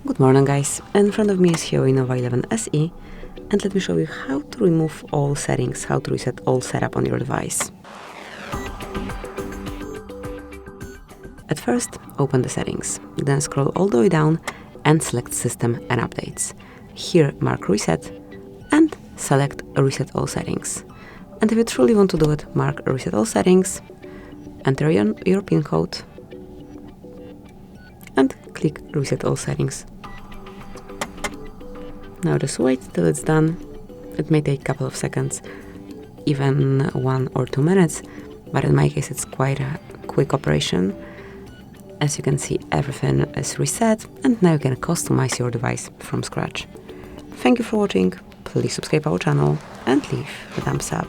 Good morning guys, in front of me is HUAWEI Nova 11 SE, and let me show you how to remove all settings, how to reset all setup on your device. At first, open the settings, then scroll all the way down and select System and Updates. Here mark Reset and select Reset All Settings. And if you truly want to do it, mark Reset All Settings, enter your PIN code and click Reset All Settings. Now just wait till it's done. It may take a couple of seconds, even 1 or 2 minutes, but in my case it's quite a quick operation. As you can see, everything is reset and now you can customize your device from scratch. Thank you for watching, please subscribe our channel and leave a thumbs up.